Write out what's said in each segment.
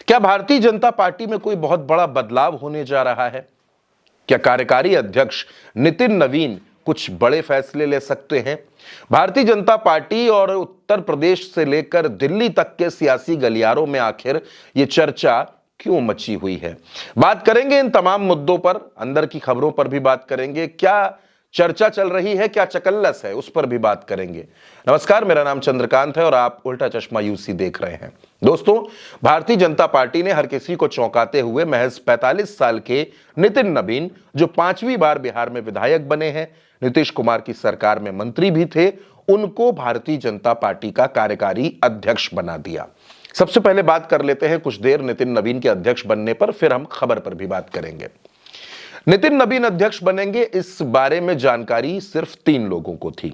क्या भारतीय जनता पार्टी में कोई बहुत बड़ा बदलाव होने जा रहा है? क्या कार्यकारी अध्यक्ष नितिन नवीन कुछ बड़े फैसले ले सकते हैं? भारतीय जनता पार्टी और उत्तर प्रदेश से लेकर दिल्ली तक के सियासी गलियारों में आखिर ये चर्चा क्यों मची हुई है? बात करेंगे इन तमाम मुद्दों पर, अंदर की खबरों पर भी बात करेंगे। क्या चर्चा चल रही है, क्या चकल्लस है, उस पर भी बात करेंगे। नमस्कार, मेरा नाम चंद्रकांत है और आप उल्टा चश्मा यूसी देख रहे हैं। दोस्तों, भारतीय जनता पार्टी ने हर किसी को चौंकाते हुए महज 45 साल के नितिन नवीन, जो 5वीं बार बिहार में विधायक बने हैं, नीतीश कुमार की सरकार में मंत्री भी थे, उनको भारतीय जनता पार्टी का कार्यकारी अध्यक्ष बना दिया। सबसे पहले बात कर लेते हैं कुछ देर नितिन नवीन के अध्यक्ष बनने पर, फिर हम खबर पर भी बात करेंगे। नितिन नवीन अध्यक्ष बनेंगे, इस बारे में जानकारी सिर्फ 3 लोगों को थी।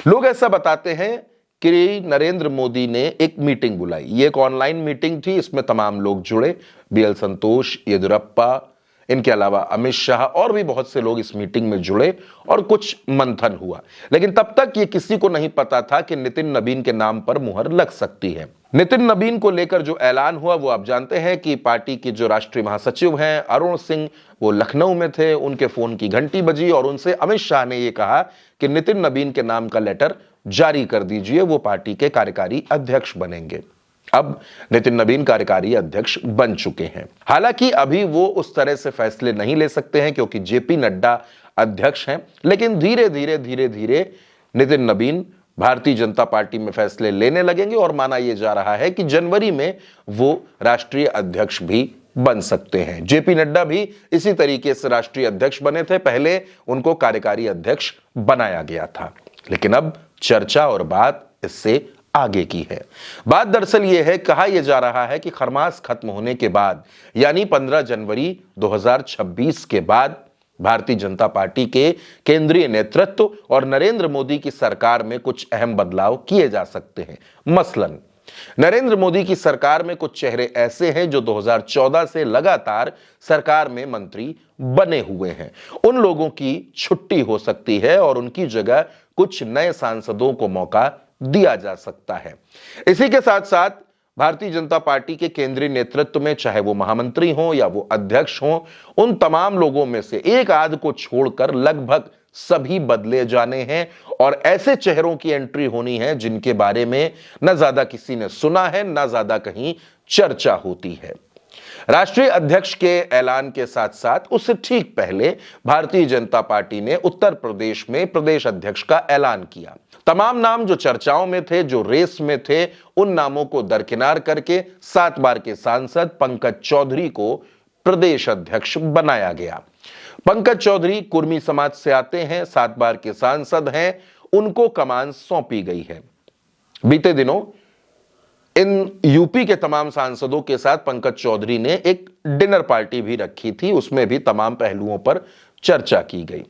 लोग ऐसा बताते हैं कि नरेंद्र मोदी ने एक मीटिंग बुलाई। ये एक ऑनलाइन मीटिंग थी, इसमें तमाम लोग जुड़े, बीएल संतोष, येदियुरप्पा, इनके अलावा अमित शाह और भी बहुत से लोग इस मीटिंग में जुड़े और कुछ मंथन हुआ। लेकिन तब तक ये किसी को नहीं पता था कि नितिन नवीन के नाम पर मुहर लग सकती है। नितिन नवीन को लेकर जो ऐलान हुआ वो आप जानते हैं कि पार्टी के जो राष्ट्रीय महासचिव हैं अरुण सिंह, वो लखनऊ में थे, उनके फोन की घंटी बजी और उनसे अमित शाह ने ये कहा कि नितिन नवीन के नाम का लेटर जारी कर दीजिए, वो पार्टी के कार्यकारी अध्यक्ष बनेंगे। अब नितिन नवीन कार्यकारी अध्यक्ष बन चुके हैं। हालांकि अभी वो उस तरह से फैसले नहीं ले सकते हैं क्योंकि जेपी नड्डा अध्यक्ष हैं, लेकिन धीरे धीरे नितिन नवीन भारतीय जनता पार्टी में फैसले लेने लगेंगे और माना यह जा रहा है कि जनवरी में वो राष्ट्रीय अध्यक्ष भी बन सकते हैं। जेपी नड्डा भी इसी तरीके से राष्ट्रीय अध्यक्ष बने थे, पहले उनको कार्यकारी अध्यक्ष बनाया गया था। लेकिन अब चर्चा और बात इससे आगे की है। बात दरअसल यह है, कहा यह जा रहा है कि खरमास खत्म होने के बाद यानी 15 जनवरी 2026 के बाद भारतीय जनता पार्टी के केंद्रीय नेतृत्व और नरेंद्र मोदी की सरकार में कुछ अहम बदलाव किए जा सकते हैं। मसलन नरेंद्र मोदी की सरकार में कुछ चेहरे ऐसे हैं जो 2014 से लगातार सरकार में मंत्री बने हुए हैं। उन लोगों की छुट्टी हो सकती है और उनकी जगह कुछ नए सांसदों को मौका दिया जा सकता है। इसी के साथ साथ भारतीय जनता पार्टी के केंद्रीय नेतृत्व में, चाहे वो महामंत्री हो या वो अध्यक्ष हो, उन तमाम लोगों में से एक आध को छोड़कर लगभग सभी बदले जाने हैं और ऐसे चेहरों की एंट्री होनी है जिनके बारे में न ज्यादा किसी ने सुना है, न ज्यादा कहीं चर्चा होती है। राष्ट्रीय अध्यक्ष के ऐलान के साथ साथ उससे ठीक पहले भारतीय जनता पार्टी ने उत्तर प्रदेश में प्रदेश अध्यक्ष का ऐलान किया। तमाम नाम जो चर्चाओं में थे, जो रेस में थे, उन नामों को दरकिनार करके 7 बार के सांसद पंकज चौधरी को प्रदेश अध्यक्ष बनाया गया। पंकज चौधरी कुर्मी समाज से आते हैं, 7 बार के सांसद हैं, उनको कमान सौंपी गई है। बीते दिनों इन यूपी के तमाम सांसदों के साथ पंकज चौधरी ने एक डिनर पार्टी भी रखी थी, उसमें भी तमाम पहलुओं पर चर्चा की गई।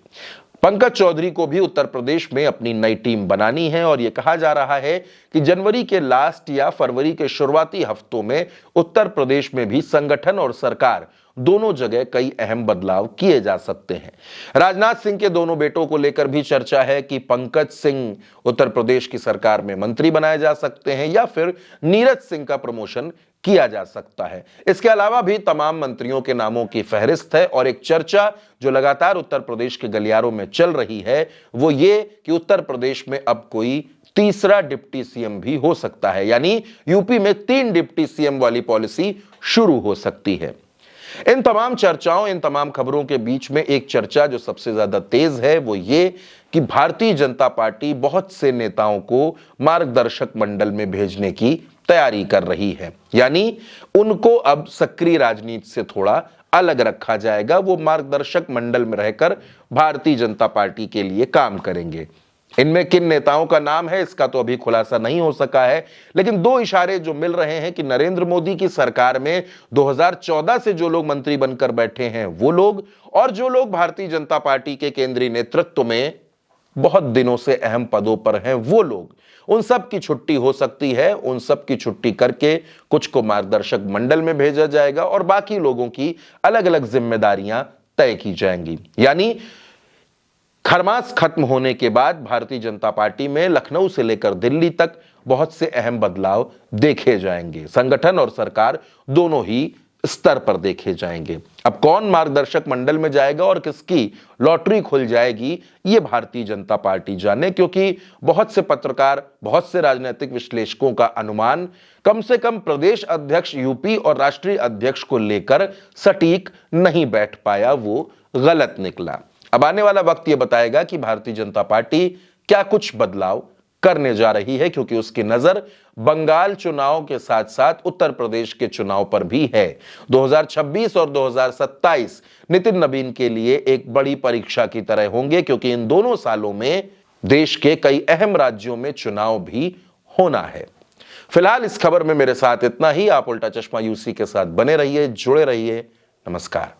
पंकज चौधरी को भी उत्तर प्रदेश में अपनी नई टीम बनानी है और यह कहा जा रहा है कि जनवरी के लास्ट या फरवरी के शुरुआती हफ्तों में उत्तर प्रदेश में भी संगठन और सरकार दोनों जगह कई अहम बदलाव किए जा सकते हैं। राजनाथ सिंह के दोनों बेटों को लेकर भी चर्चा है कि पंकज सिंह उत्तर प्रदेश की सरकार में मंत्री बनाए जा सकते हैं या फिर नीरज सिंह का प्रमोशन किया जा सकता है। इसके अलावा भी तमाम मंत्रियों के नामों की फहरिस्त है और एक चर्चा जो लगातार उत्तर प्रदेश के गलियारों में चल रही है वो ये कि उत्तर प्रदेश में अब कोई तीसरा डिप्टी सीएम भी हो सकता है, यानी यूपी में 3 डिप्टी सीएम वाली पॉलिसी शुरू हो सकती है। इन तमाम चर्चाओं, इन तमाम खबरों के बीच में एक चर्चा जो सबसे ज्यादा तेज है वो ये कि भारतीय जनता पार्टी बहुत से नेताओं को मार्गदर्शक मंडल में भेजने की तैयारी कर रही है, यानी उनको अब सक्रिय राजनीति से थोड़ा अलग रखा जाएगा। वो मार्गदर्शक मंडल में रहकर भारतीय जनता पार्टी के लिए काम करेंगे। इनमें किन नेताओं का नाम है इसका तो अभी खुलासा नहीं हो सका है, लेकिन 2 इशारे जो मिल रहे हैं कि नरेंद्र मोदी की सरकार में 2014 से जो लोग मंत्री बनकर बैठे हैं वो लोग और जो लोग भारतीय जनता पार्टी के केंद्रीय नेतृत्व में बहुत दिनों से अहम पदों पर हैं वो लोग, उन सब की छुट्टी हो सकती है। उन सब की छुट्टी करके कुछ को मार्गदर्शक मंडल में भेजा जाएगा और बाकी लोगों की अलग अलग जिम्मेदारियां तय की जाएंगी। यानी खरमास खत्म होने के बाद भारतीय जनता पार्टी में लखनऊ से लेकर दिल्ली तक बहुत से अहम बदलाव देखे जाएंगे। संगठन और सरकार दोनों ही स्तर पर देखे जाएंगे। अब कौन मार्गदर्शक मंडल में जाएगा और किसकी लॉटरी खुल जाएगी, ये भारतीय जनता पार्टी जाने, क्योंकि बहुत से पत्रकार, बहुत से राजनीतिक विश्लेषकों का अनुमान कम से कम प्रदेश अध्यक्ष यूपी और राष्ट्रीय अध्यक्ष को लेकर सटीक नहीं बैठ पाया, वो गलत निकला। अब आने वाला वक्त ये बताएगा कि भारतीय जनता पार्टी क्या कुछ बदलाव करने जा रही है, क्योंकि उसकी नजर बंगाल चुनाव के साथ साथ उत्तर प्रदेश के चुनाव पर भी है। 2026 और 2027 नितिन नवीन के लिए एक बड़ी परीक्षा की तरह होंगे, क्योंकि इन दोनों सालों में देश के कई अहम राज्यों में चुनाव भी होना है। फिलहाल इस खबर में मेरे साथ इतना ही। आप उल्टा चश्मा यूसी के साथ बने रहिए, जुड़े रहिए। नमस्कार।